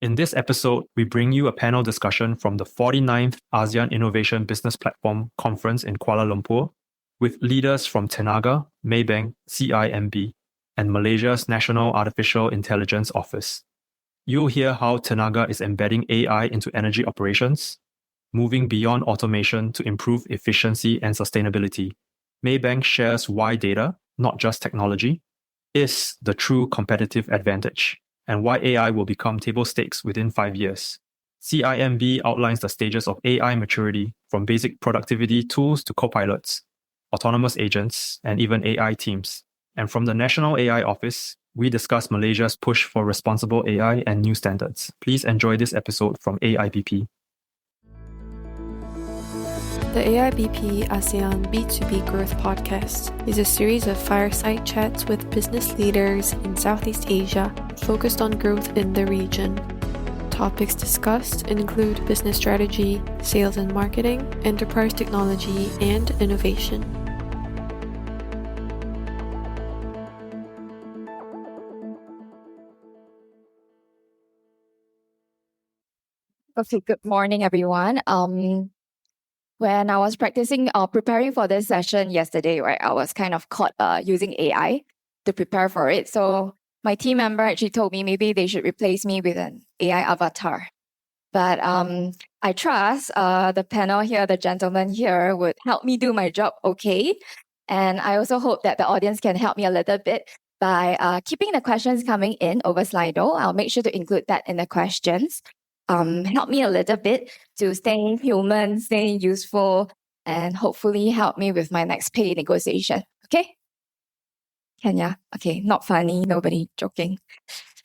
In this episode, we bring you a panel discussion from the 49th ASEAN Innovation Business Platform Conference in Kuala Lumpur with leaders from Tenaga, Maybank, CIMB, and Malaysia's National Artificial Intelligence Office. You'll hear how Tenaga is embedding AI into energy operations, moving beyond automation to improve efficiency and sustainability. Maybank shares why data, not just technology, is the true competitive advantage, and why AI will become table stakes within 5 years. CIMB outlines the stages of AI maturity, from basic productivity tools to copilots, autonomous agents, and even AI teams. And from the National AI Office, we discuss Malaysia's push for responsible AI and new standards. Please enjoy this episode from AIBP. The AIBP ASEAN B2B Growth Podcast is a series of fireside chats with business leaders in Southeast Asia focused on growth in the region. Topics discussed include business strategy, sales and marketing, enterprise technology, and innovation. Okay, good morning, everyone. When I was preparing for this session yesterday, right, I was kind of caught using AI to prepare for it. So my team member actually told me maybe they should replace me with an AI avatar. But I trust the panel here, the gentleman here, would help me do my job okay. And I also hope that the audience can help me a little bit by keeping the questions coming in over Slido. I'll make sure to include that in the questions. Help me a little bit to stay human, stay useful, and hopefully help me with my next pay negotiation. Okay? Kenya? Okay, not funny, nobody joking.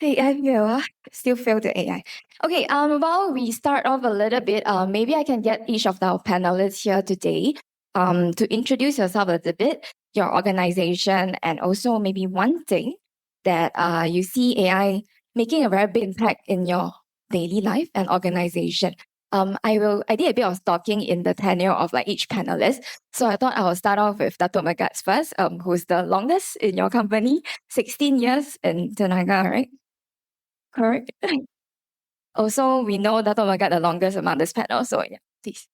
Hey, I'm here. Still fail the AI. Okay, while we start off a little bit, maybe I can get each of our panelists here today to introduce yourself a little bit, your organization, and also maybe one thing that you see AI making a very big impact in your daily life and organization. I did a bit of stalking in the tenure of each panelist. So I thought I will start off with Datuk Megat first, who's the longest in your company, 16 years in Tenaga, right? Correct. Also, we know Datuk Megat the longest among this panel. So yeah, please.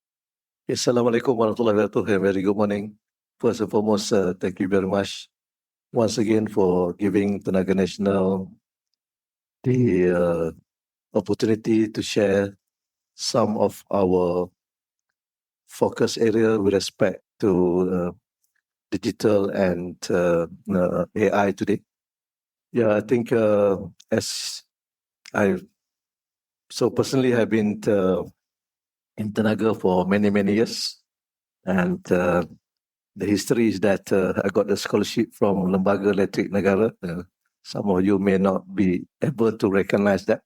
Assalamualaikum warahmatullahi wabarakatuh. A very good morning. First and foremost, thank you very much once again for giving Tenaga Nasional the opportunity to share some of our focus area with respect to digital and AI today. Yeah, I think personally I've been in Tenaga for many years, and the history is that I got a scholarship from Lembaga Elektrik Negara. Some of you may not be able to recognize that.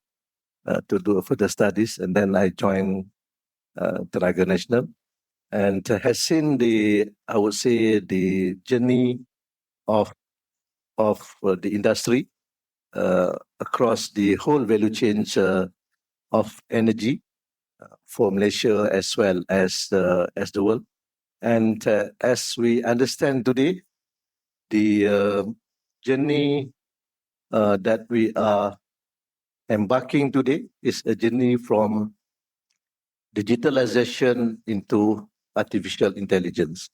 To do further studies, and then I joined Tenaga Nasional, and has seen the journey of the industry across the whole value chain of energy for Malaysia as well as the world. And as we understand today, the journey that we are embarking today is a journey from digitalization into artificial intelligence.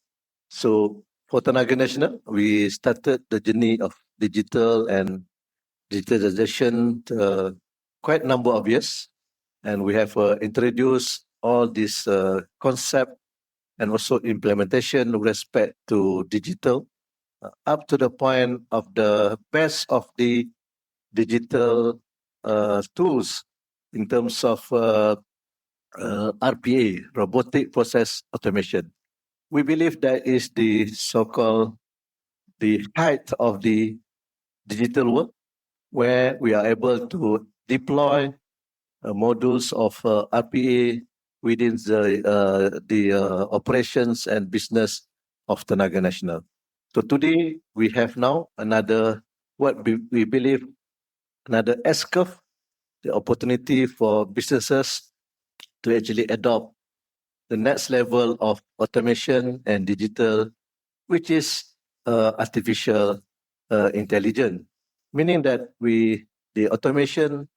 So for Tenaga Nasional, we started the journey of digital and digitalization quite a number of years, and we have introduced all this concept and also implementation with respect to digital up to the point of the best of the digital tools in terms of RPA, robotic process automation. We believe that is the so-called the height of the digital world, where we are able to deploy modules of RPA within the operations and business of Tenaga Nasional. So today we have now another we believe another S-curve, the opportunity for businesses to actually adopt the next level of automation and digital, which is artificial intelligence, meaning that the automation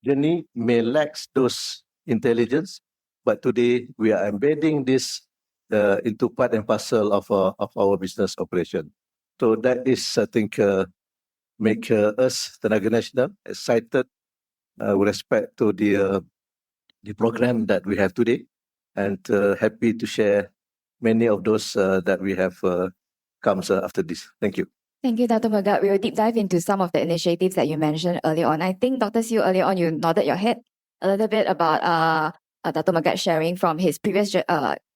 journey may lack those intelligence, but today we are embedding this into part and parcel of our business operation. So that is, I think, make us, Tenaga Nasional, excited with respect to the program that we have today, and happy to share many of those that we have comes after this. Thank you. Thank you, Dr. Megat. We will deep dive into some of the initiatives that you mentioned earlier on. I think, Dr. Siew, earlier on, you nodded your head a little bit about Dr. Megat sharing from his previous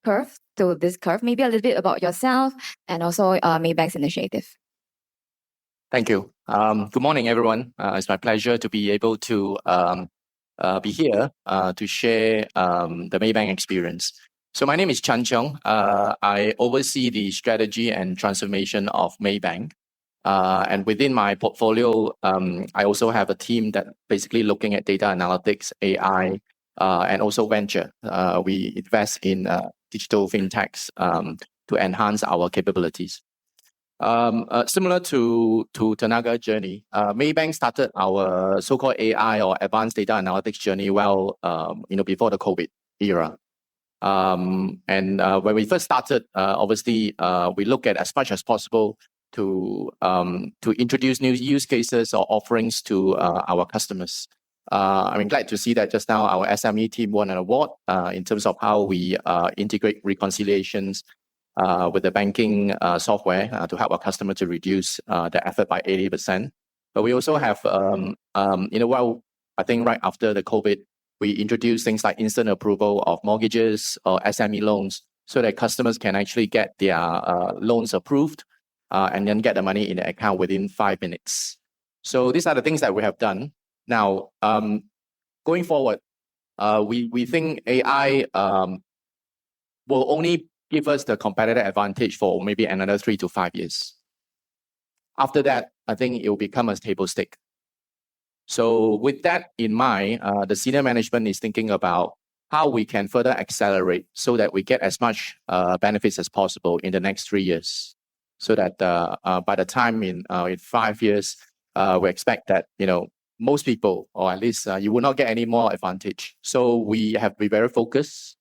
curve to this curve. Maybe a little bit about yourself and also Maybank's initiative. Thank you. Good morning, everyone. It's my pleasure to be able to be here to share the Maybank experience. So my name is Chan Cheong. I oversee the strategy and transformation of Maybank. And within my portfolio, I also have a team that basically looking at data analytics, AI, and also venture. We invest in digital fintechs to enhance our capabilities. Similar to Tenaga journey, Maybank started our so-called AI or advanced data analytics journey before the COVID era. And when we first started, obviously, we look at as much as possible to introduce new use cases or offerings to our customers. I'm glad to see that just now our SME team won an award in terms of how we integrate reconciliations with the banking software to help our customer to reduce the effort by 80%. But we also have, I think right after the COVID, we introduced things like instant approval of mortgages or SME loans so that customers can actually get their loans approved and then get the money in the account within 5 minutes. So these are the things that we have done. Now, going forward, we think AI will only give us the competitive advantage for maybe another 3 to 5 years. After that, I think it will become a table stake. So with that in mind, the senior management is thinking about how we can further accelerate so that we get as much benefits as possible in the next 3 years. So that by the time in 5 years, we expect that most people, or at least you will not get any more advantage. So we have to be very focused.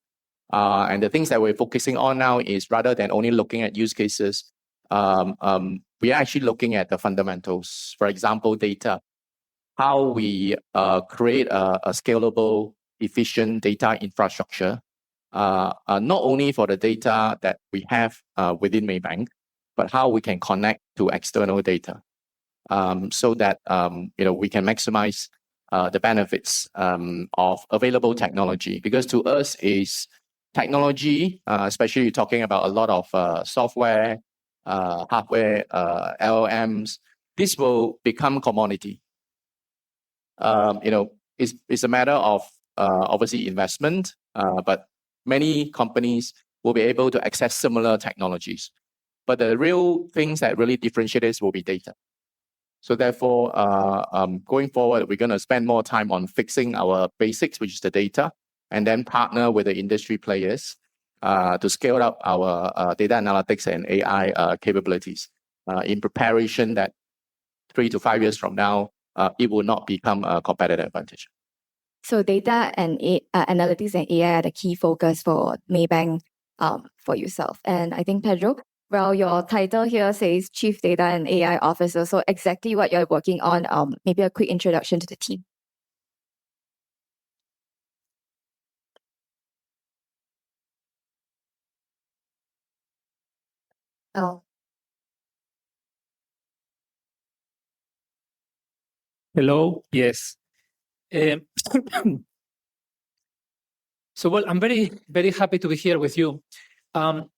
And the things that we're focusing on now is rather than only looking at use cases, we are actually looking at the fundamentals. For example, data. How we create a scalable, efficient data infrastructure, not only for the data that we have within Maybank, but how we can connect to external data so that we can maximize the benefits of available technology. Because to us is technology, especially talking about a lot of software, hardware, LLMs, this will become commodity. It's a matter of obviously investment, but many companies will be able to access similar technologies. But the real things that really differentiate us will be data. So therefore, going forward, we're going to spend more time on fixing our basics, which is the data, and then partner with the industry players to scale up our data analytics and AI capabilities in preparation that 3 to 5 years from now, it will not become a competitive advantage. So data and analytics and AI are the key focus for Maybank for yourself. And I think, Pedro, well, your title here says Chief Data and AI Officer. So exactly what you're working on, maybe a quick introduction to the team. Oh. Hello. Yes. So, well, I'm very, very happy to be here with you.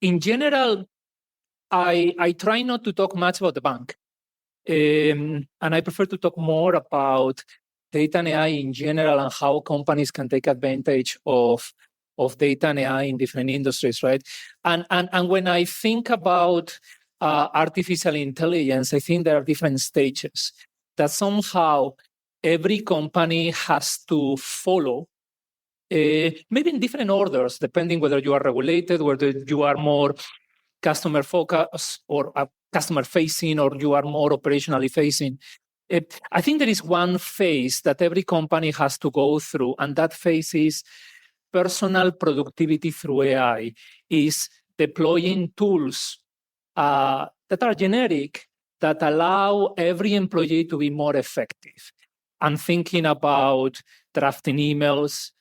In general, I try not to talk much about the bank. And I prefer to talk more about data and AI in general and how companies can take advantage of data and AI in different industries, right? And when I think about artificial intelligence, I think there are different stages that somehow every company has to follow, maybe in different orders, depending whether you are regulated, whether you are more customer focused or customer facing, or you are more operationally facing. I think there is one phase that every company has to go through, and that phase is personal productivity through AI, is deploying tools that are generic, that allow every employee to be more effective. I'm thinking about drafting emails,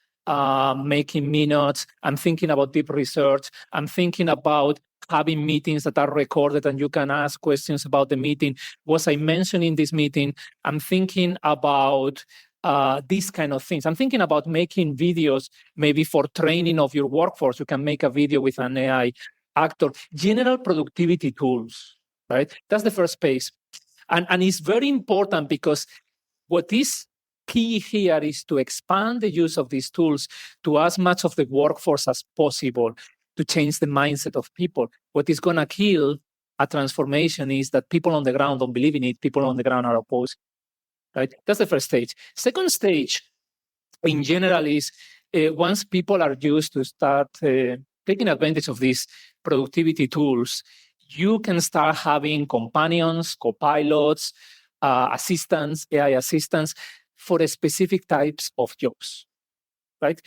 making minutes. I'm thinking about deep research. I'm thinking about having meetings that are recorded and you can ask questions about the meeting. Was I mentioning this meeting? I'm thinking about these kind of things. I'm thinking about making videos, maybe for training of your workforce. You can make a video with an AI actor. General productivity tools, right? That's the first phase. And it's very important because what is key here is to expand the use of these tools to as much of the workforce as possible, to change the mindset of people. What is going to kill a transformation is that people on the ground don't believe in it. People on the ground are opposed. Right? That's the first stage. Second stage, in general, is once people are used to start taking advantage of these productivity tools, you can start having companions, copilots, assistants, AI assistants for specific types of jobs, right?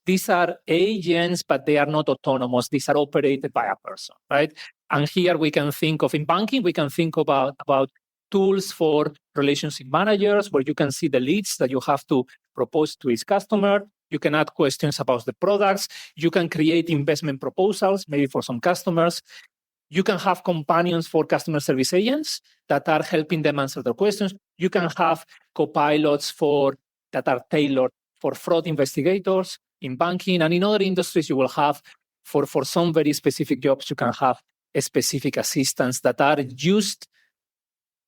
These are agents, but they are not autonomous. These are operated by a person, right? And here we can think of, in banking, we can think about tools for relationship managers, where you can see the leads that you have to propose to each customer. You can add questions about the products. You can create investment proposals, maybe for some customers. You can have companions for customer service agents that are helping them answer their questions. You can have copilots that are tailored for fraud investigators in banking, and in other industries you will have, for some very specific jobs, you can have specific assistants that are used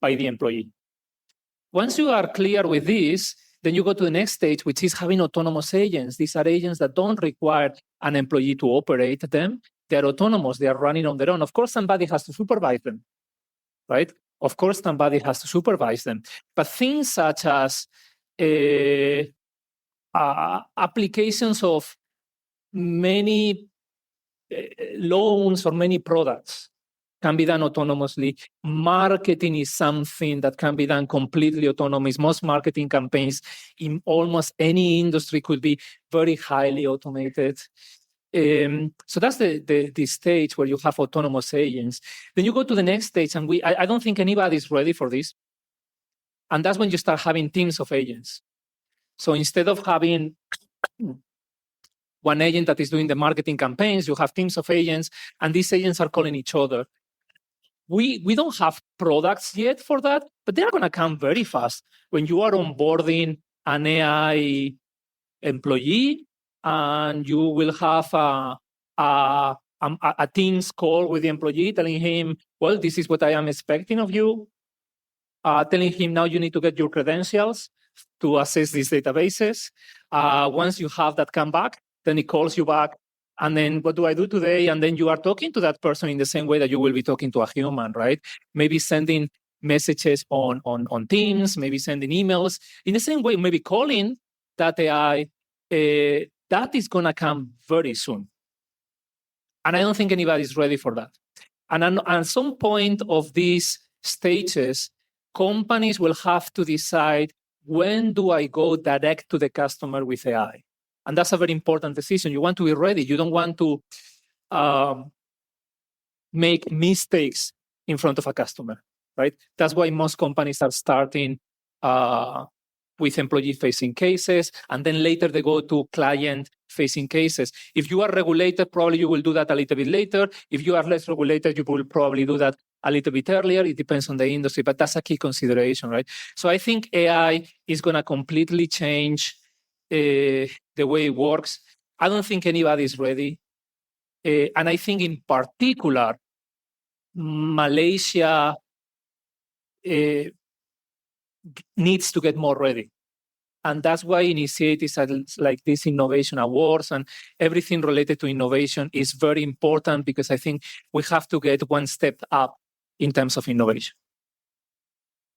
by the employee. Once you are clear with this, then you go to the next stage, which is having autonomous agents. These are agents that don't require an employee to operate them. They're autonomous. They are running on their own. Of course, somebody has to supervise them, right? Of course, somebody has to supervise them. But things such as applications of many loans or many products can be done autonomously. Marketing is something that can be done completely autonomous. Most marketing campaigns in almost any industry could be very highly automated. So that's the stage where you have autonomous agents. Then you go to the next stage, and I don't think anybody's ready for this. And that's when you start having teams of agents. So instead of having one agent that is doing the marketing campaigns, you have teams of agents, and these agents are calling each other. We don't have products yet for that, but they're going to come very fast. When you are onboarding an AI employee, and you will have a Teams call with the employee telling him, well, this is what I am expecting of you. Telling him, now you need to get your credentials to access these databases. Once you have that come back, then he calls you back. And then what do I do today? And then you are talking to that person in the same way that you will be talking to a human, right? Maybe sending messages on Teams, maybe sending emails. In the same way, maybe calling that AI. That is going to come very soon. And I don't think anybody's ready for that. And at some point of these stages, companies will have to decide, when do I go direct to the customer with AI? And that's a very important decision. You want to be ready. You don't want to make mistakes in front of a customer, right? That's why most companies are starting with employee-facing cases, and then later they go to client-facing cases. If you are regulated, probably you will do that a little bit later. If you are less regulated, you will probably do that a little bit earlier. It depends on the industry, but that's a key consideration, right? So I think AI is going to completely change the way it works. I don't think anybody is ready. And I think in particular, Malaysia needs to get more ready. And that's why initiatives like these innovation awards and everything related to innovation is very important, because I think we have to get one step up in terms of innovation.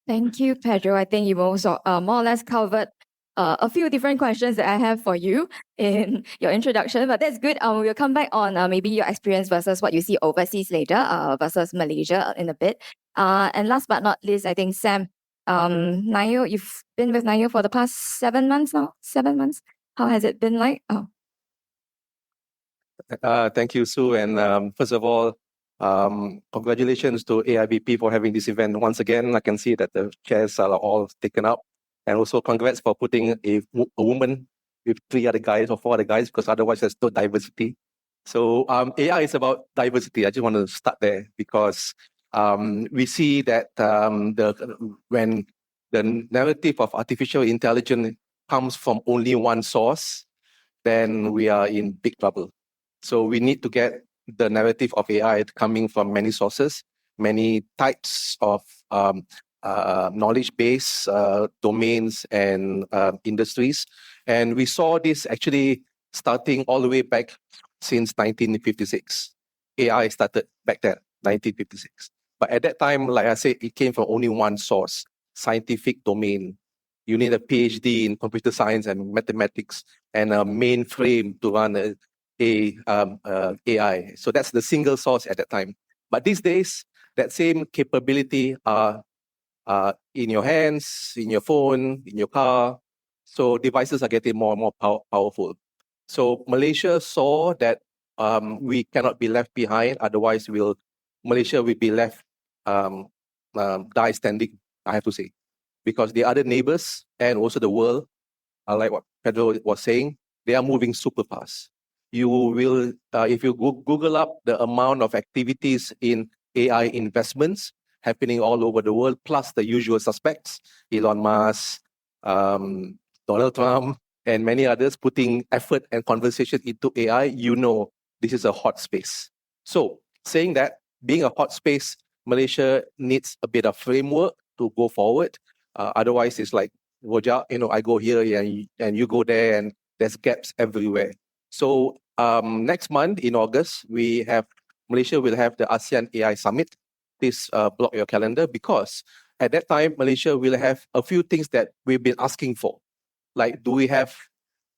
Thank you, Pedro. I think you also more or less covered a few different questions that I have for you in your introduction, but that's good. We'll come back on maybe your experience versus what you see overseas later versus Malaysia in a bit. And last but not least, I think, Sam, NAIO, you've been with NAIO for the past 7 months now? 7 months? How has it been like? Oh. Thank you, Sue. And first of all, congratulations to AIBP for having this event once again. I can see that the chairs are all taken up. And also congrats for putting a woman with 3 other guys or 4 other guys, because otherwise there's no diversity. So AI is about diversity. I just want to start there because we see that when the narrative of artificial intelligence comes from only one source, then we are in big trouble. So we need to get the narrative of AI coming from many sources, many types of knowledge base, domains and industries. And we saw this actually starting all the way back since 1956. AI started back then, 1956. But at that time, like I said, it came from only one source, scientific domain. You need a PhD in computer science and mathematics and a mainframe to run AI. So that's the single source at that time. But these days, that same capability are in your hands, in your phone, in your car. So devices are getting more and more powerful. So Malaysia saw that we cannot be left behind. Otherwise, Malaysia will be left die standing, I have to say. Because the other neighbors and also the world, like what Pedro was saying, they are moving super fast. You will, if you Google up the amount of activities in AI investments happening all over the world, plus the usual suspects, Elon Musk, Donald Trump, and many others putting effort and conversation into AI, you know this is a hot space. So saying that, being a hot space, Malaysia needs a bit of framework to go forward. Otherwise, it's like, Rojak, I go here and you go there, and there's gaps everywhere. So next month in August, Malaysia will have the ASEAN AI Summit. Please block your calendar, because at that time, Malaysia will have a few things that we've been asking for. Like, do we have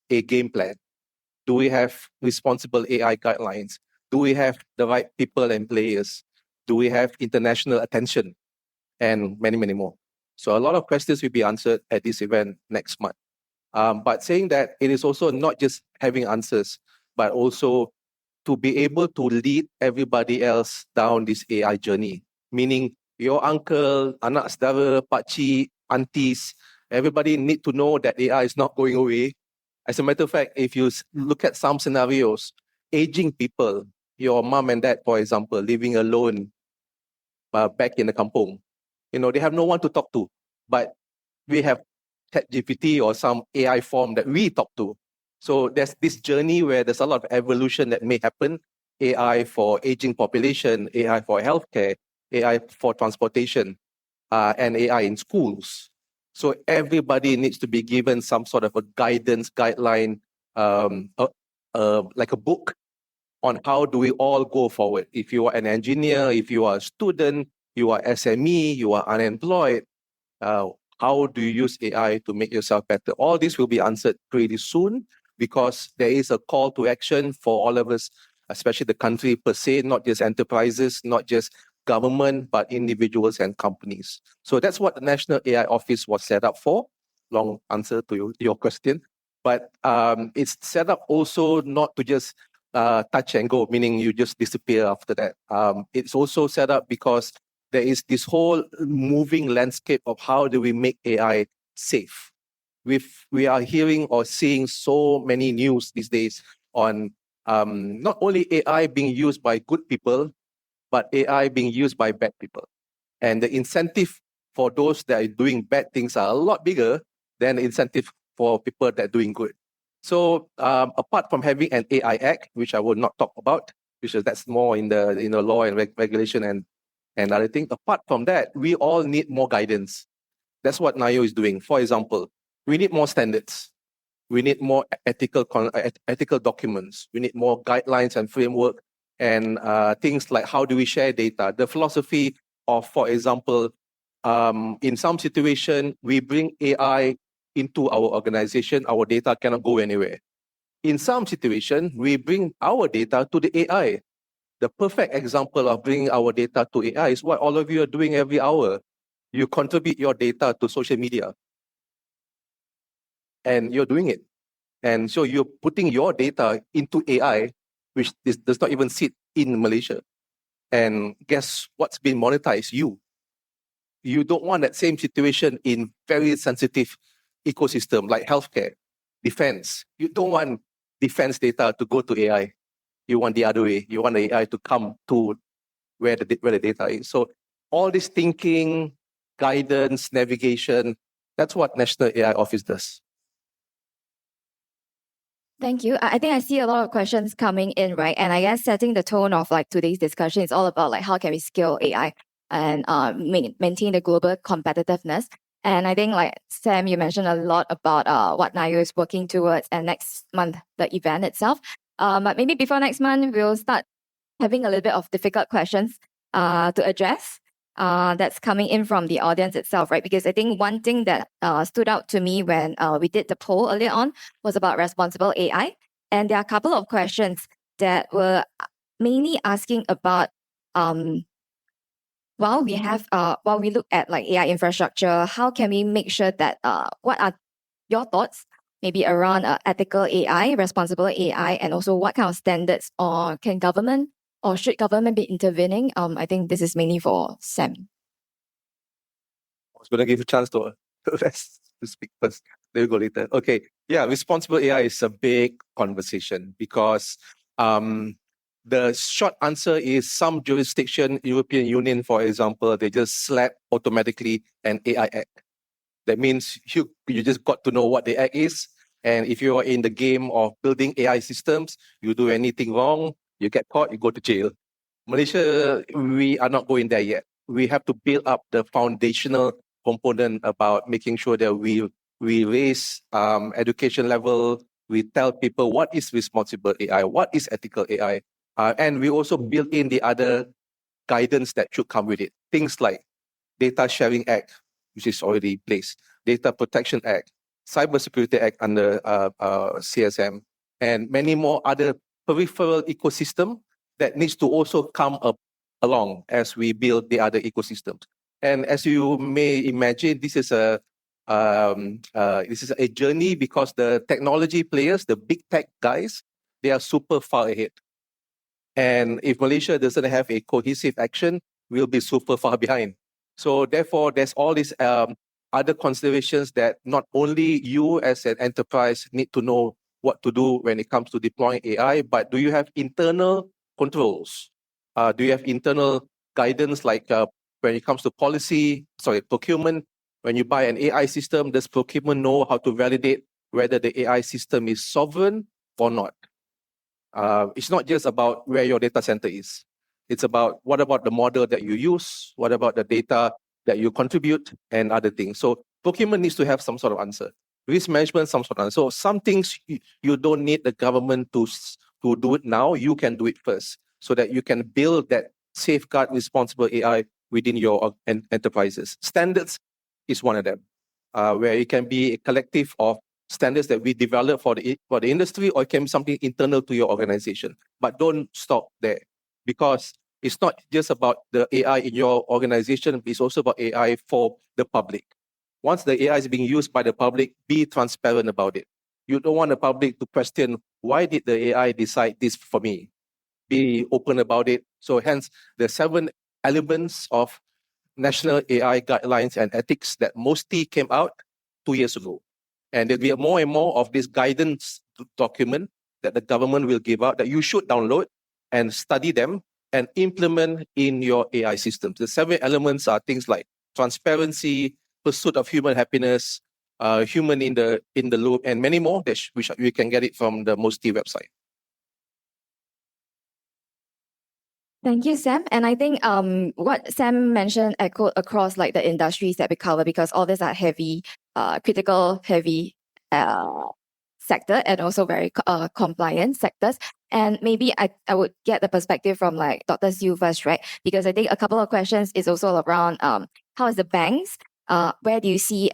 a game plan? Do we have responsible AI guidelines? Do we have the right people and players? Do we have international attention? And many, many more. So a lot of questions will be answered at this event next month. But saying that, it is also not just having answers, but also to be able to lead everybody else down this AI journey. Meaning your uncle, anak saudara, pakcik, aunties, everybody need to know that AI is not going away. As a matter of fact, if you look at some scenarios, aging people, your mom and dad, for example, living alone back in the kampung, they have no one to talk to. But we have ChatGPT or some AI form that we talk to. So there's this journey where there's a lot of evolution that may happen. AI for aging population, AI for healthcare, AI for transportation, and AI in schools. So everybody needs to be given some sort of a guidance, guideline, like a book on how do we all go forward. If you are an engineer, if you are a student, you are SME, you are unemployed, how do you use AI to make yourself better? All this will be answered pretty soon, because there is a call to action for all of us, especially the country per se, not just enterprises, not just government, but individuals and companies. So that's what the National AI Office was set up for. Long answer to your question. But it's set up also not to just touch and go, meaning you just disappear after that. It's also set up because there is this whole moving landscape of how do we make AI safe. We are hearing or seeing so many news these days on not only AI being used by good people, but AI being used by bad people. And the incentive for those that are doing bad things are a lot bigger than the incentive for people that are doing good. So apart from having an AI Act, which I will not talk about, because that's more in the law and regulation and other things. Apart from that, we all need more guidance. That's what NAIO is doing. For example, we need more standards. We need more ethical documents. We need more guidelines and framework and things like how do we share data. The philosophy of, for example, in some situation, we bring AI into our organization, our data cannot go anywhere. In some situation, we bring our data to the AI. The perfect example of bringing our data to AI is what all of you are doing every hour. You contribute your data to social media, and you're doing it. And so you're putting your data into AI, which does not even sit in Malaysia. And guess what's been monetized? You don't want that same situation in very sensitive ecosystem like healthcare, defense. You don't want defense data to go to AI. You want the other way. You want the AI to come to where the data is. So all this thinking, guidance, navigation, that's what National AI Office does. Thank you. I think I see a lot of questions coming in, right? And I guess setting the tone of like today's discussion is all about like how can we scale AI and maintain the global competitiveness. And I think like Sam, you mentioned a lot about what NAIO is working towards, and next month the event itself. But maybe before next month we'll start having a little bit of difficult questions to address. That's coming in from the audience itself, right? Because I think one thing that stood out to me when we did the poll earlier on was about responsible AI. And there are a couple of questions that were mainly asking about while we look at like AI infrastructure, how can we make sure that what are your thoughts maybe around ethical AI, responsible AI, and also what kind of standards or can government or should government be intervening? I think this is mainly for Sam. I was going to give a chance to rest to speak first. There we go later. Okay. Yeah, responsible AI is a big conversation because the short answer is some jurisdiction, European Union, for example, they just slap automatically an AI act. That means you just got to know what the act is. And if you are in the game of building AI systems, you do anything wrong, you get caught, you go to jail. Malaysia, we are not going there yet. We have to build up the foundational component about making sure that we raise education level. We tell people what is responsible AI, what is ethical AI. And we also build in the other guidance that should come with it. Things like Data Sharing Act, which is already in place, Data Protection Act, Cybersecurity Act under CSM, and many more other peripheral ecosystem that needs to also come up along as we build the other ecosystems. And as you may imagine, this is a journey because the technology players, the big tech guys, they are super far ahead. And if Malaysia doesn't have a cohesive action, we'll be super far behind. So therefore, there's all these other considerations that not only you as an enterprise need to know what to do when it comes to deploying AI, but do you have internal controls? Do you have internal guidance like when it comes to procurement? When you buy an AI system, does procurement know how to validate whether the AI system is sovereign or not? It's not just about where your data center is. It's about what about the model that you use? What about the data that you contribute and other things? So procurement needs to have some sort of answer. Risk management, some sort of answer. So some things you don't need the government to do it now. You can do it first so that you can build that safeguard responsible AI within your enterprises. Standards is one of them, where it can be a collective of standards that we develop for the industry, or it can be something internal to your organization. But don't stop there, because it's not just about the AI in your organization, it's also about AI for the public. Once the AI is being used by the public, be transparent about it. You don't want the public to question, why did the AI decide this for me? Be open about it. So hence, the 7 elements of National AI Guidelines and Ethics that mostly came out 2 years ago. And there'll be more and more of this guidance document that the government will give out that you should download and study them and implement in your AI systems. The 7 elements are things like transparency, pursuit of human happiness, human in the loop, and many more, which you can get it from the MOSTI website. Thank you, Sam. And I think what Sam mentioned echoed across like the industries that we cover, because all these are heavy, critical, heavy sector and also very compliant sectors. And maybe I would get the perspective from like Dr. Siew first, right? Because I think a couple of questions is also around how is the banks, where do you see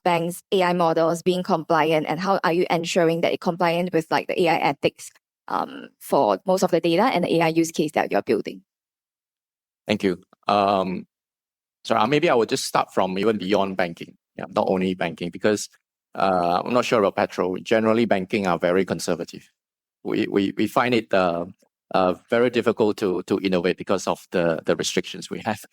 banks' AI models being compliant, and how are you ensuring that it's compliant with like the AI ethics for most of the data and the AI use case that you're building? Thank you. So maybe I would just start from even beyond banking, not only banking, because I'm not sure about Pedro. Generally, banking are very conservative. We find it very difficult to innovate because of the restrictions we have.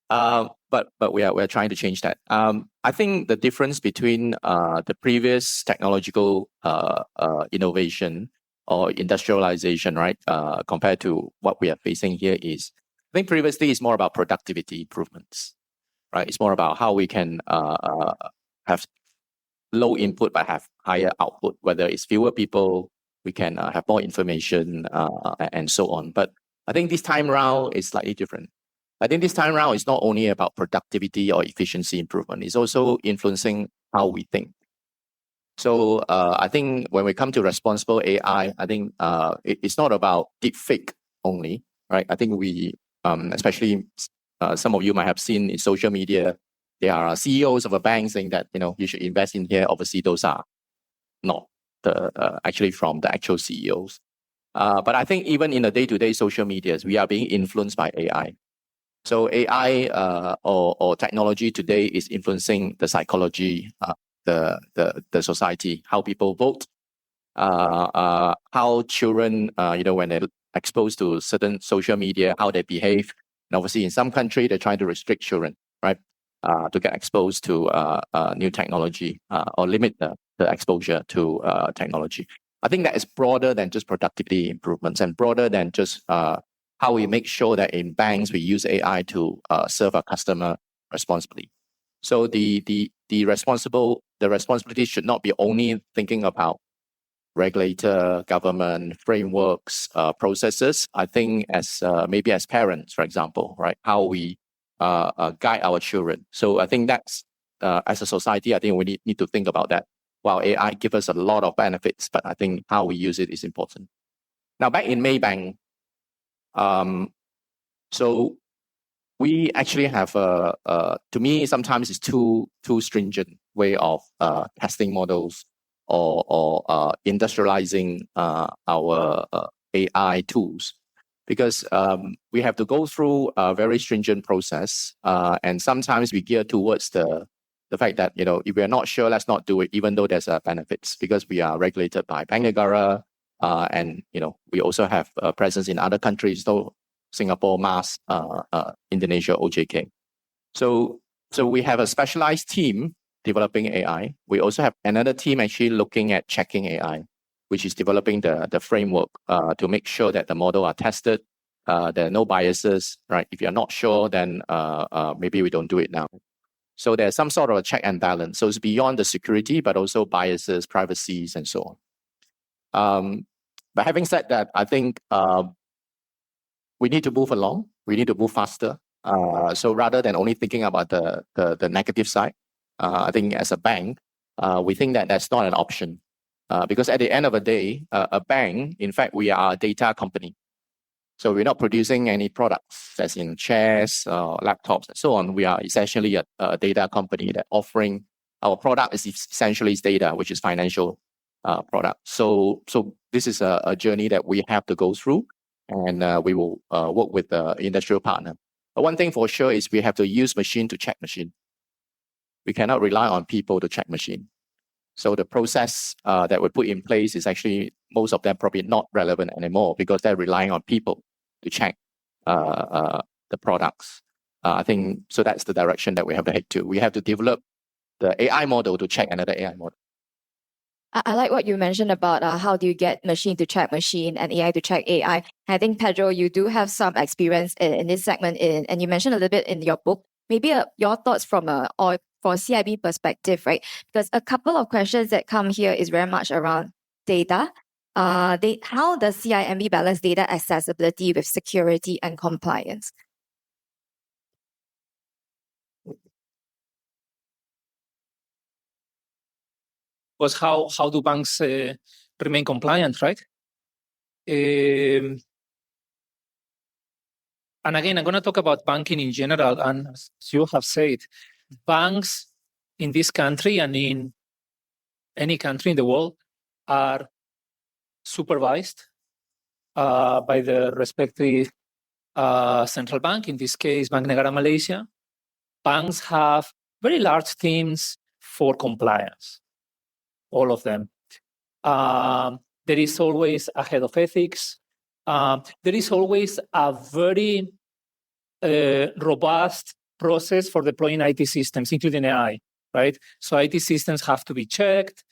But we're trying to change that. I think the difference between the previous technological innovation or industrialization, right, compared to what we are facing here is, I think previously it's more about productivity improvements, right? It's more about how we can have low input but have higher output, whether it's fewer people, we can have more information and so on. But I think this time around is slightly different. I think this time around is not only about productivity or efficiency improvement, it's also influencing how we think. So I think when we come to responsible AI, I think it's not about deepfake only, right? I think we, especially some of you might have seen in social media, there are CEOs of a bank saying that, you should invest in here. Obviously, those are not actually from the actual CEOs. But I think even in the day-to-day social medias, we are being influenced by AI. So AI or technology today is influencing the psychology, the society, how people vote, how children, when they're exposed to certain social media, how they behave. And obviously, in some country, they're trying to restrict children, right, to get exposed to new technology or limit the exposure to technology. I think that is broader than just productivity improvements and broader than just how we make sure that in banks we use AI to serve our customer responsibly. So the responsibility should not be only thinking about regulator, government, frameworks, processes. I think as maybe as parents, for example, right, how we guide our children. So I think that's as a society, I think we need to think about that. While AI gives us a lot of benefits, but I think how we use it is important. Now back in Maybank. So we actually have to me, sometimes it's too stringent way of testing models or industrializing our AI tools, because we have to go through a very stringent process, and sometimes we gear towards the fact that, if we're not sure, let's not do it, even though there's benefits, because we are regulated by Bank Negara. And we also have a presence in other countries, so Singapore, MAS, Indonesia, OJK. So we have a specialized team developing AI. We also have another team actually looking at checking AI, which is developing the framework to make sure that the model are tested. There are no biases, right? If you're not sure, then maybe we don't do it now. So there's some sort of a check and balance. So it's beyond the security, but also biases, privacies, and so on. But having said that, I think we need to move along. We need to move faster. So rather than only thinking about the negative side, I think as a bank, we think that that's not an option. Because at the end of the day, a bank, in fact, we are a data company. So we're not producing any products, as in chairs, laptops, and so on. We are essentially a data company that offering our product is essentially data, which is financial product. So this is a journey that we have to go through, and we will work with the industrial partner. But one thing for sure is we have to use machine to check machine. We cannot rely on people to check machine. So the process that we put in place is actually, most of them probably not relevant anymore because they're relying on people to check the products. I think, so that's the direction that we have to head to. We have to develop the AI model to check another AI model. I like what you mentioned about how do you get machine to check machine and AI to check AI. I think, Pedro, you do have some experience in this segment, and you mentioned a little bit in your book. Maybe your thoughts from or for CIB perspective, right? Because a couple of questions that come here is very much around data. How does CIMB balance data accessibility with security and compliance? Was how do banks remain compliant, right? And again, I'm going to talk about banking in general. And as you have said, banks in this country and in any country in the world are supervised by the respective central bank, in this case, Bank Negara Malaysia, banks have very large teams for compliance, all of them. There is always a head of ethics. There is always a very robust process for deploying IT systems, including AI, right? So IT systems have to be checked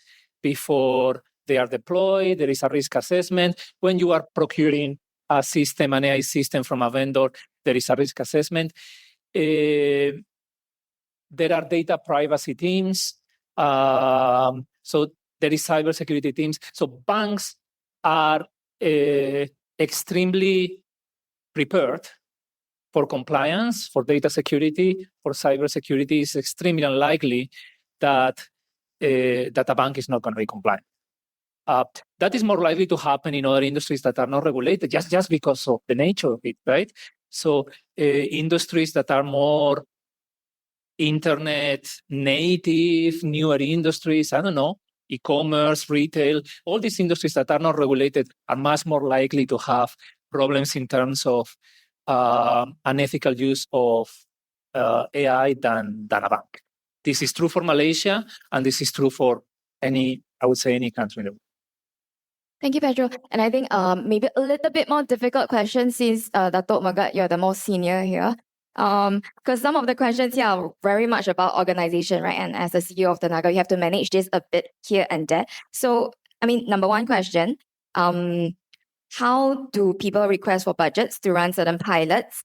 before they are deployed. There is a risk assessment. When you are procuring a system, an AI system from a vendor, there is a risk assessment. There are data privacy teams. So there is cybersecurity teams. So banks are extremely prepared for compliance, for data security, for cybersecurity. It's extremely unlikely that a bank is not going to be compliant. That is more likely to happen in other industries that are not regulated, just because of the nature of it, right? So industries that are more internet native, newer industries, I don't know, e-commerce, retail, all these industries that are not regulated are much more likely to have problems in terms of unethical use of AI than a bank. This is true for Malaysia, and this is true for any country in the world. Thank you, Pedro. And I think maybe a little bit more difficult question since Datuk Megat, you're the most senior here. Because some of the questions here are very much about organization, right? And as the CEO of Tenaga, you have to manage this a bit here and there. So, I mean, number one question, how do people request for budgets to run certain pilots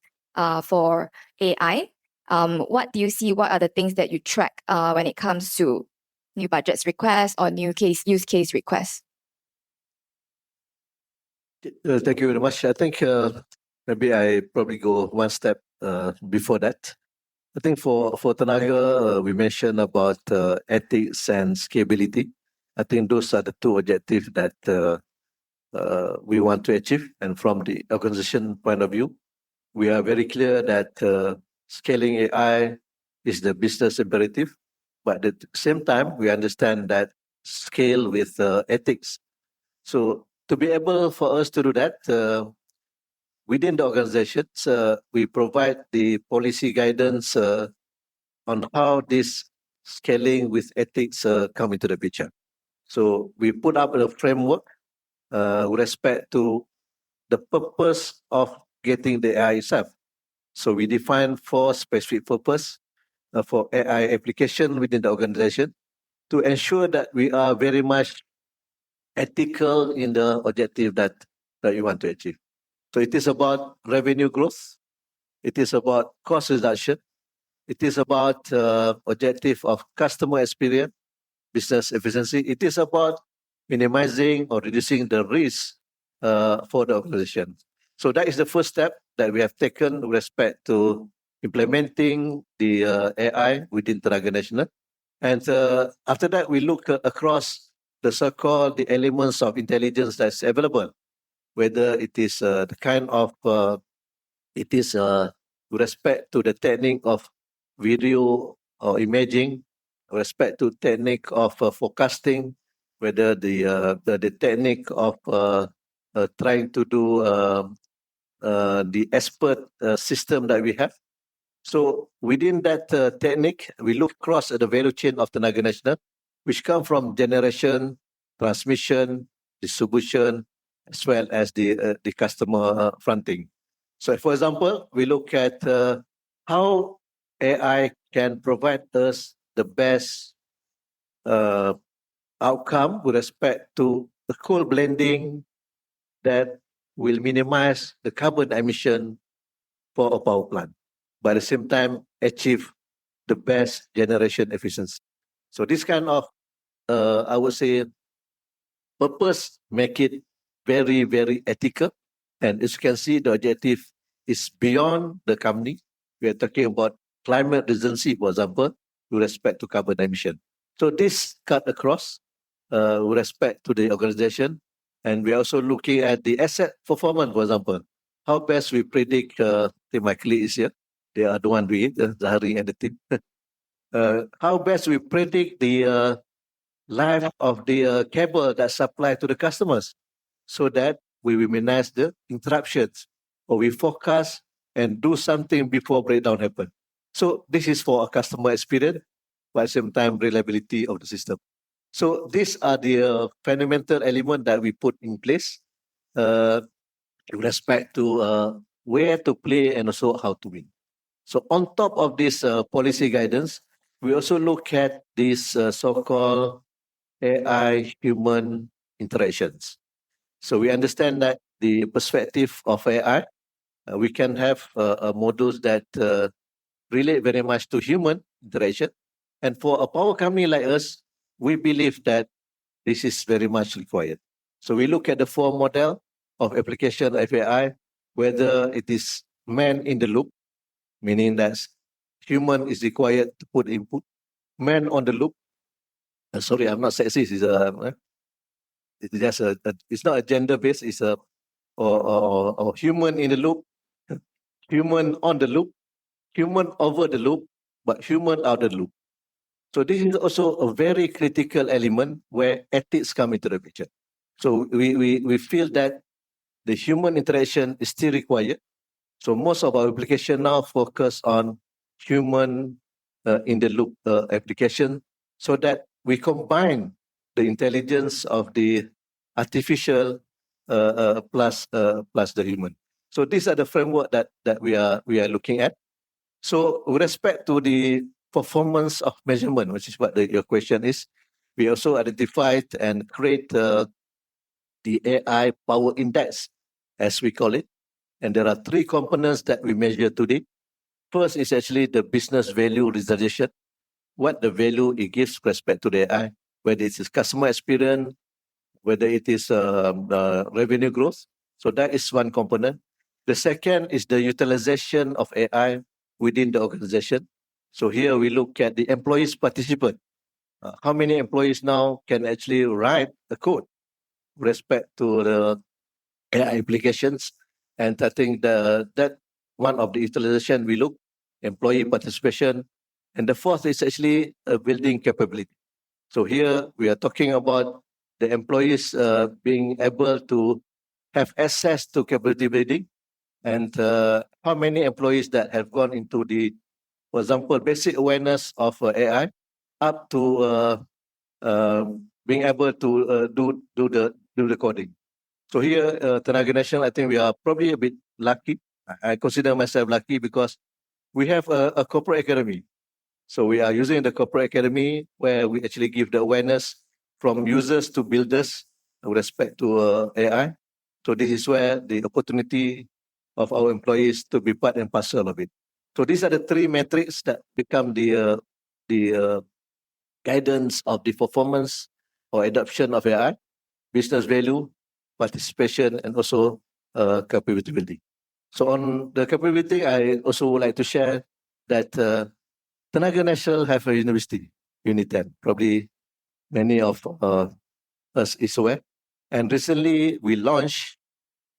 for AI? What do you see? What are the things that you track when it comes to new budgets requests or use case requests? Thank you very much. I think maybe I probably go one step before that. I think for Tenaga, we mentioned about ethics and scalability. I think those are the two objectives that we want to achieve. And from the organization point of view, we are very clear that scaling AI is the business imperative. But at the same time, we understand that scale with ethics. So to be able for us to do that, within the organizations, we provide the policy guidance on how this scaling with ethics come into the picture. So we put up a framework with respect to the purpose of getting the AI itself. So we define 4 specific purposes for AI application within the organization to ensure that we are very much ethical in the objective that you want to achieve. So it is about revenue growth. It is about cost reduction. It is about objective of customer experience, business efficiency. It is about minimizing or reducing the risk for the organization. So that is the first step that we have taken with respect to implementing the AI within Tenaga Nasional. And after that, we look across the so-called the elements of intelligence that's available, whether it is the kind of, it is with respect to the technique of video or imaging, with respect to technique of forecasting, whether the technique of trying to do the expert system that we have. So within that technique, we look across at the value chain of Tenaga Nasional, which come from generation, transmission, distribution, as well as the customer fronting. So for example, we look at how AI can provide us the best outcome with respect to the coal blending that will minimize the carbon emission for a power plant, but at the same time achieve the best generation efficiency. So this kind of, I would say, purpose make it very, very ethical. And as you can see, the objective is beyond the company. We are talking about climate resiliency, for example, with respect to carbon emission. So this cut across with respect to the organization. And we are also looking at the asset performance, for example. How best we predict, my colleague is here. They are the one doing it, Zahari and the team. How best we predict the life of the cable that's supplied to the customers so that we minimize the interruptions, or we forecast and do something before breakdown happen. So this is for a customer experience, but at the same time reliability of the system. So these are the fundamental elements that we put in place with respect to where to play and also how to win. So on top of this policy guidance, we also look at this so-called AI human interactions. So we understand that the perspective of AI, we can have models that relate very much to human interaction. And for a power company like us, we believe that this is very much required. So we look at the four model of application of AI, whether it is man in the loop, meaning that human is required to put input, man on the loop. Sorry, I'm not sexist. It's just it's not a gender based. It's a or human in the loop, human on the loop, human over the loop, but human out of the loop. So this is also a very critical element where ethics come into the picture. So we feel that the human interaction is still required. So most of our application now focus on human in the loop application, so that we combine the intelligence of the artificial plus the human. So these are the framework that we are looking at. So with respect to the performance of measurement, which is what your question is, we also identified and create the AI power index, as we call it. And there are three components that we measure today. First is actually the business value realization, what the value it gives with respect to the AI, whether it is customer experience, whether it is revenue growth. So that is one component. The second is the utilization of AI within the organization. So here we look at the employees participant. How many employees now can actually write the code with respect to the AI applications? And I think that one of the utilization we look, employee participation. And the fourth is actually building capability. So here we are talking about the employees being able to have access to capability building, and how many employees that have gone into the, for example, basic awareness of AI, up to being able to do the coding. So here, Tenaga Nasional, I think we are probably a bit lucky. I consider myself lucky because we have a corporate academy. So we are using the corporate academy where we actually give the awareness from users to builders with respect to AI. So this is where the opportunity of our employees to be part and parcel of it. So these are the three metrics that become the guidance of the performance or adoption of AI, business value, participation, and also capability building. So on the capability, I also would like to share that Tenaga Nasional have a university, Unit 10. Probably many of us is aware. And recently we launched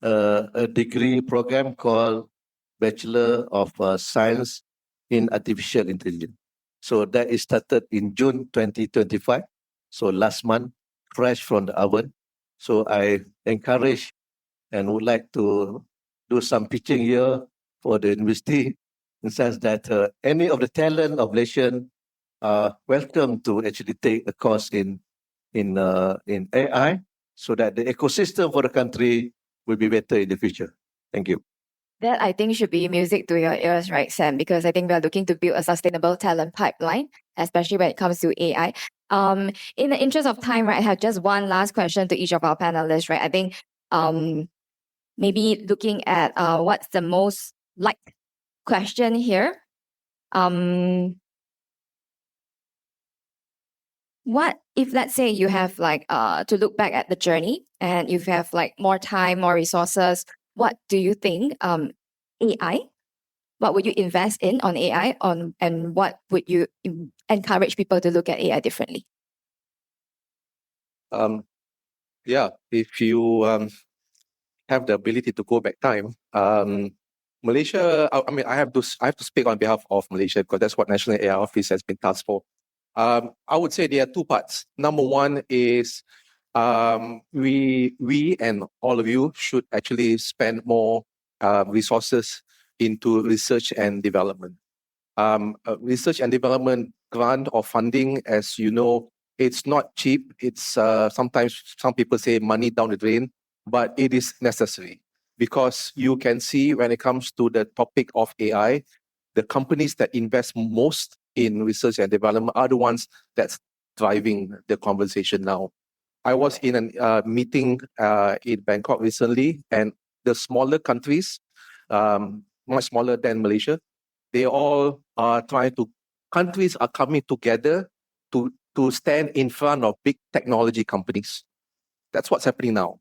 a degree program called Bachelor of Science in Artificial Intelligence. So that is started in June 2025. So last month, fresh from the oven. So I encourage and would like to do some pitching here for the university, in the sense that any of the talent of Malaysian are welcome to actually take a course in AI, so that the ecosystem for the country will be better in the future. Thank you. That I think should be music to your ears, right, Sam? Because I think we are looking to build a sustainable talent pipeline, especially when it comes to AI. In the interest of time, right, I have just one last question to each of our panelists, right? I think maybe looking at what's the most liked question here. What if, let's say, you have to look back at the journey and you have more time, more resources, what do you think AI? What would you invest in on AI and what would you encourage people to look at AI differently? Yeah, if you have the ability to go back time, Malaysia, I have to speak on behalf of Malaysia because that's what National AI Office has been tasked for. I would say there are two parts. Number one is we and all of you should actually spend more resources into research and development. Research and development grant or funding, as you know, it's not cheap. It's sometimes some people say money down the drain, but it is necessary because you can see when it comes to the topic of AI, the companies that invest most in research and development are the ones that's driving the conversation now. I was in a meeting in Bangkok recently, and the smaller countries, much smaller than Malaysia, they all are countries are coming together to stand in front of big technology companies. That's what's happening now.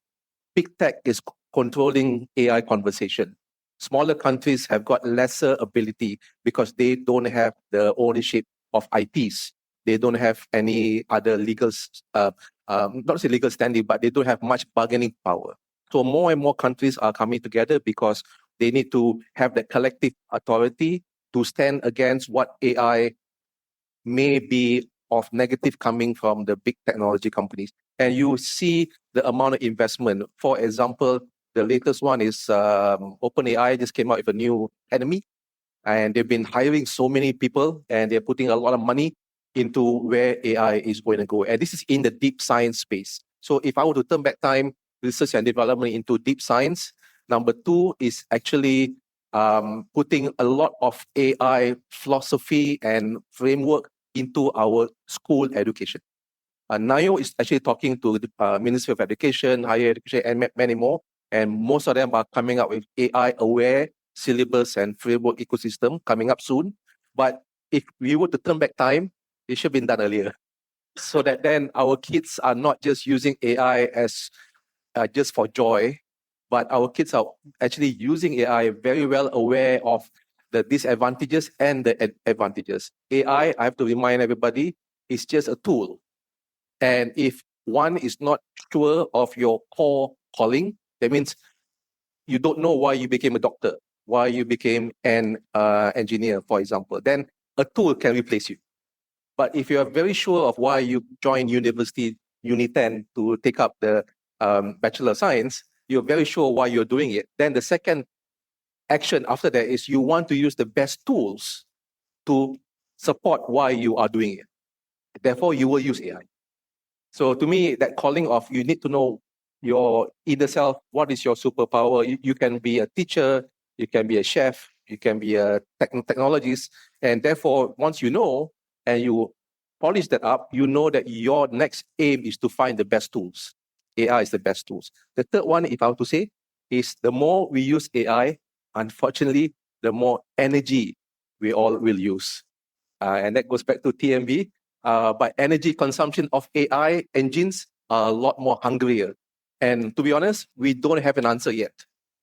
Big tech is controlling AI conversation. Smaller countries have got lesser ability because they don't have the ownership of IPs. They don't have any other legal, not say legal standing, but they don't have much bargaining power. So more and more countries are coming together because they need to have that collective authority to stand against what AI may be of negative coming from the big technology companies. And you see the amount of investment. For example, the latest one is OpenAI just came out with a new enemy, and they've been hiring so many people, and they're putting a lot of money into where AI is going to go. And this is in the deep science space. So if I were to turn back time, research and development into deep science, number two is actually putting a lot of AI philosophy and framework into our school education. NAIO is actually talking to the Ministry of Education, Higher Education, and many more. And most of them are coming up with AI-aware syllabus and framework ecosystem coming up soon. But if we were to turn back time, it should have been done earlier. So that then our kids are not just using AI as just for joy, but our kids are actually using AI very well aware of the disadvantages and the advantages. AI, I have to remind everybody, is just a tool. And if one is not sure of your core calling, that means you don't know why you became a doctor, why you became an engineer, for example, then a tool can replace you. But if you are very sure of why you joined university, Uni 10, to take up the Bachelor of Science, you're very sure why you're doing it. Then the second action after that is you want to use the best tools to support why you are doing it. Therefore, you will use AI. So to me, that calling of you need to know your inner self, what is your superpower? You can be a teacher, you can be a chef, you can be a technologist. And therefore, once you know and you polish that up, you know that your next aim is to find the best tools. AI is the best tools. The third one, if I were to say, is the more we use AI, unfortunately, the more energy we all will use. And that goes back to TMB. But energy consumption of AI engines are a lot more hungrier. And to be honest, we don't have an answer yet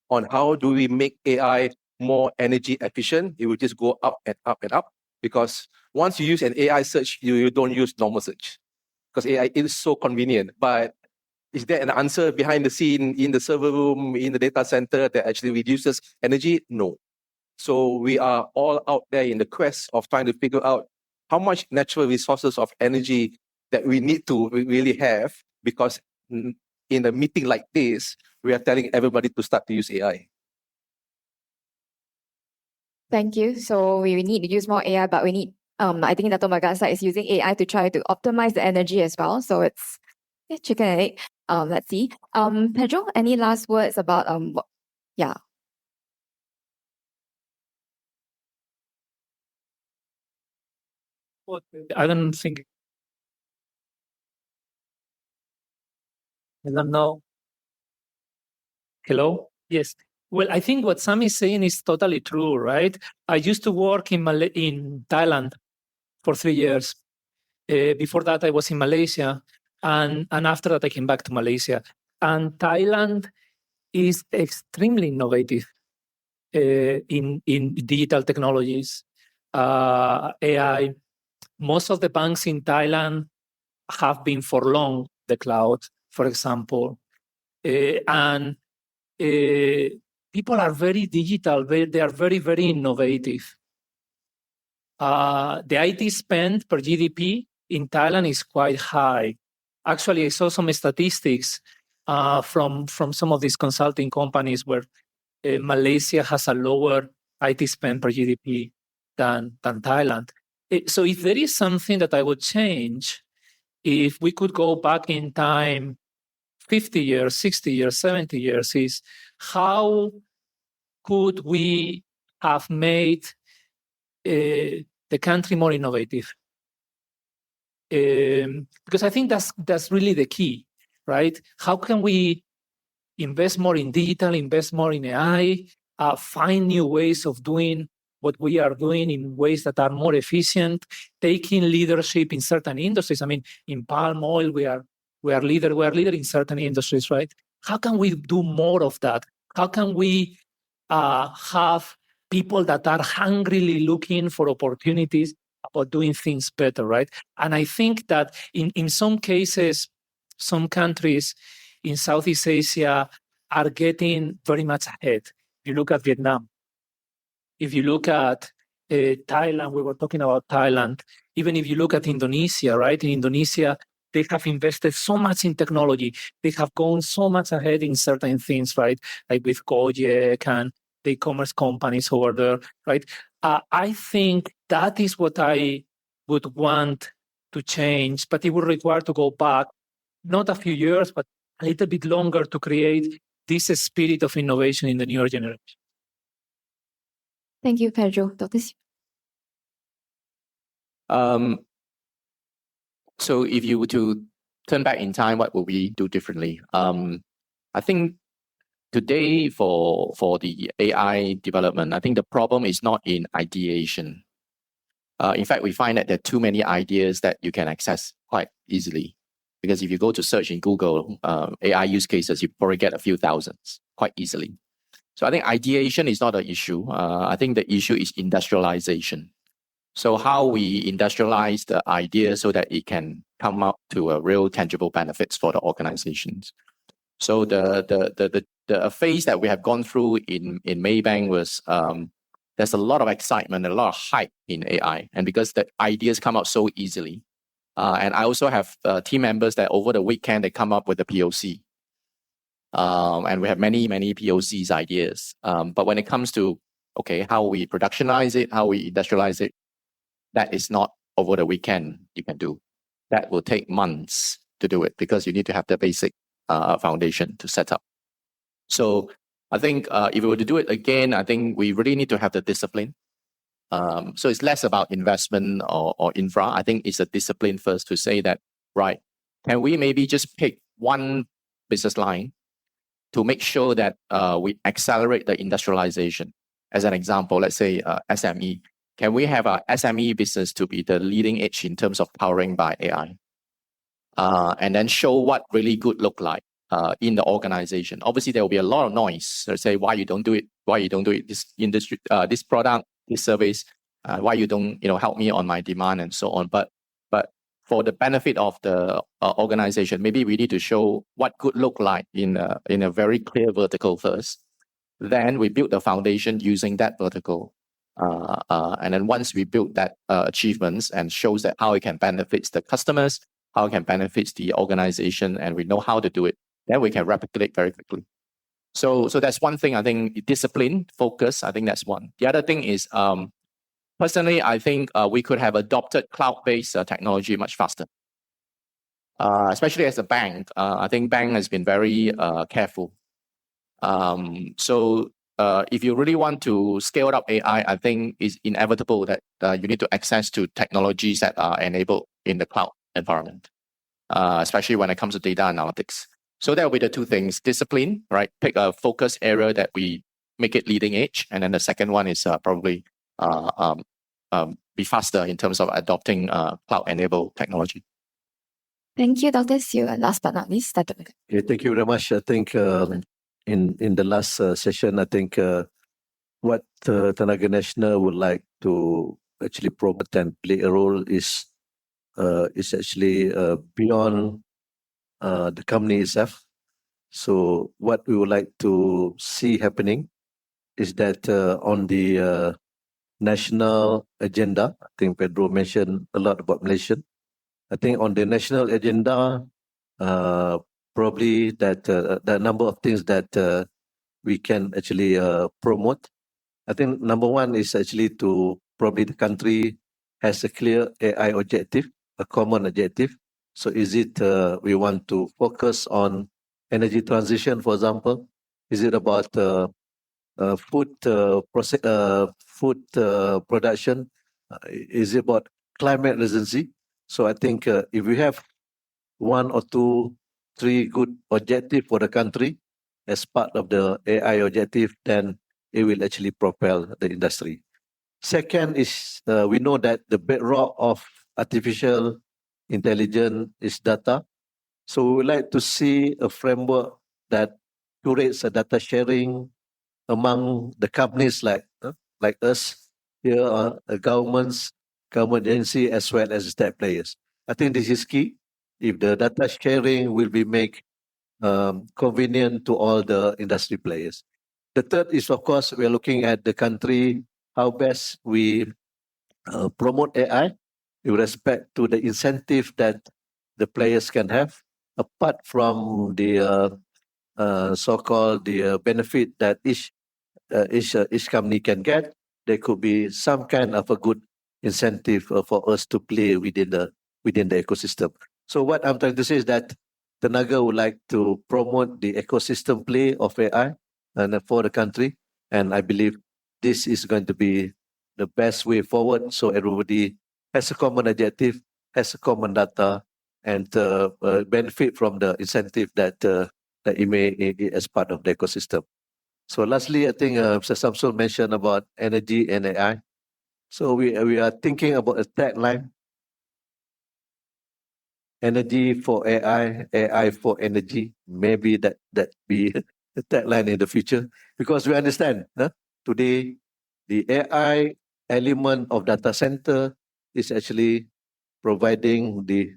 on how do we make AI more energy efficient. It will just go up and up and up. Because once you use an AI search, you don't use normal search. Because AI is so convenient. But is there an answer behind the scene in the server room, in the data center that actually reduces energy? No. So we are all out there in the quest of trying to figure out how much natural resources of energy that we need to really have, because in a meeting like this, we are telling everybody to start to use AI. Thank you. So we need to use more AI, but we need, I think Dato' Megat is using AI to try to optimize the energy as well. So it's chicken and egg. Let's see. Pedro, any last words about, yeah. I don't think. I don't know. Hello? Yes. Well, I think what Sam is saying is totally true, right? I used to work in Thailand for 3 years. Before that, I was in Malaysia. And after that, I came back to Malaysia. And Thailand is extremely innovative in digital technologies, AI. Most of the banks in Thailand have been for long the cloud, for example. And people are very digital. They are very, very innovative. The IT spend per GDP in Thailand is quite high. Actually, I saw some statistics from some of these consulting companies where Malaysia has a lower IT spend per GDP than Thailand. So if there is something that I would change, if we could go back in time 50 years, 60 years, 70 years, is how could we have made the country more innovative? Because I think that's really the key, right? How can we invest more in digital, invest more in AI, find new ways of doing what we are doing in ways that are more efficient, taking leadership in certain industries. I mean, in palm oil, we are leader in certain industries, right? How can we do more of that? How can we have people that are hungrily looking for opportunities about doing things better, right? And I think that in some cases, some countries in Southeast Asia are getting very much ahead. If you look at Vietnam, if you look at Thailand, we were talking about Thailand. Even if you look at Indonesia, right? In Indonesia, they have invested so much in technology. They have gone so much ahead in certain things, right? Like with Gojek and the e-commerce companies over there, right? I think that is what I would want to change, but it would require to go back, not a few years, but a little bit longer to create this spirit of innovation in the newer generation. Thank you, Pedro. Dr. Siew. So if you were to turn back in time, what would we do differently? I think today for the AI development, I think the problem is not in ideation. In fact, we find that there are too many ideas that you can access quite easily. Because if you go to search in Google, AI use cases, you probably get a few thousands quite easily. So I think ideation is not an issue. I think the issue is industrialization. So how we industrialize the idea so that it can come up to a real tangible benefits for the organizations. So the phase that we have gone through in Maybank was there's a lot of excitement, a lot of hype in AI, and because the ideas come out so easily. And I also have team members that over the weekend they come up with a POC. And we have many POCs ideas. But when it comes to how we productionize it, how we industrialize it, that is not over the weekend you can do. That will take months to do it because you need to have the basic foundation to set up. So I think if we were to do it again, I think we really need to have the discipline. So it's less about investment or infra. I think it's a discipline first to say that, right, can we maybe just pick one business line to make sure that we accelerate the industrialization? As an example, let's say SME. Can we have our SME business to be the leading edge in terms of powering by AI? And then show what really good look like in the organization. Obviously, there will be a lot of noise. Let's say why you don't do it, this industry, this product, this service, why you don't help me on my demand and so on. But for the benefit of the organization, maybe we need to show what good look like in a very clear vertical first. Then we build the foundation using that vertical. And then once we build that achievements and shows that how it can benefit the customers, how it can benefit the organization, and we know how to do it, then we can replicate very quickly. So that's one thing. I think discipline, focus, I think that's one. The other thing is, personally, I think we could have adopted cloud-based technology much faster. Especially as a bank, I think bank has been very careful. So if you really want to scale up AI, I think it's inevitable that you need to access to technologies that are enabled in the cloud environment, especially when it comes to data analytics. So that will be the two things: discipline, right? Pick a focus area that we make it leading edge, and then the second one is probably be faster in terms of adopting cloud-enabled technology. Thank you, Dr. Siew. And last but not least, Datuk Ir. Yeah, thank you very much. I think in the last session, I think what Tenaga Nasional would like to actually promote and play a role is actually beyond the company itself. So what we would like to see happening is that on the national agenda, I think Pedro mentioned a lot about Malaysian. I think on the national agenda, probably that the number of things that we can actually promote. I think number one is actually to probably the country has a clear AI objective, a common objective. So is it we want to focus on energy transition, for example? Is it about food production? Is it about climate resiliency? So I think if we have one or two, three good objective for the country as part of the AI objective, then it will actually propel the industry. Second is we know that the bedrock of artificial intelligence is data. So we would like to see a framework that curates a data sharing among the companies like us here, governments, government agency, as well as state players. I think this is key. If the data sharing will be made convenient to all the industry players. The third is, of course, we are looking at the country, how best we promote AI with respect to the incentive that the players can have, apart from the so-called the benefit that each company can get. There could be some kind of a good incentive for us to play within the ecosystem. So what I'm trying to say is that Tenaga would like to promote the ecosystem play of AI and for the country, and I believe this is going to be the best way forward. So everybody has a common objective, has a common data, and benefit from the incentive that it may as part of the ecosystem. So lastly, I think Mr. Shamsul mentioned about energy and AI. So we are thinking about a tagline: energy for AI, AI for energy. Maybe that be the tagline in the future, because we understand today the AI element of data center is actually providing the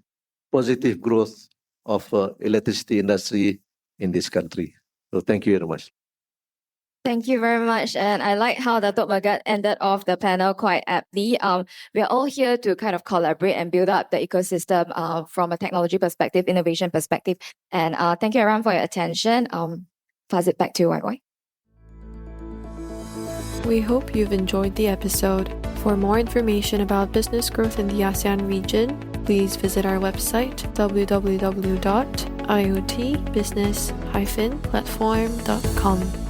positive growth of electricity industry in this country. So thank you very much. Thank you very much. And I like how Datuk Megat ended off the panel quite aptly. We are all here to kind of collaborate and build up the ecosystem from a technology perspective, innovation perspective. And thank you everyone for your attention. Pass it back to you, Wai. We hope you've enjoyed the episode. For more information about business growth in the ASEAN region, please visit our website www.iotbusiness-platform.com.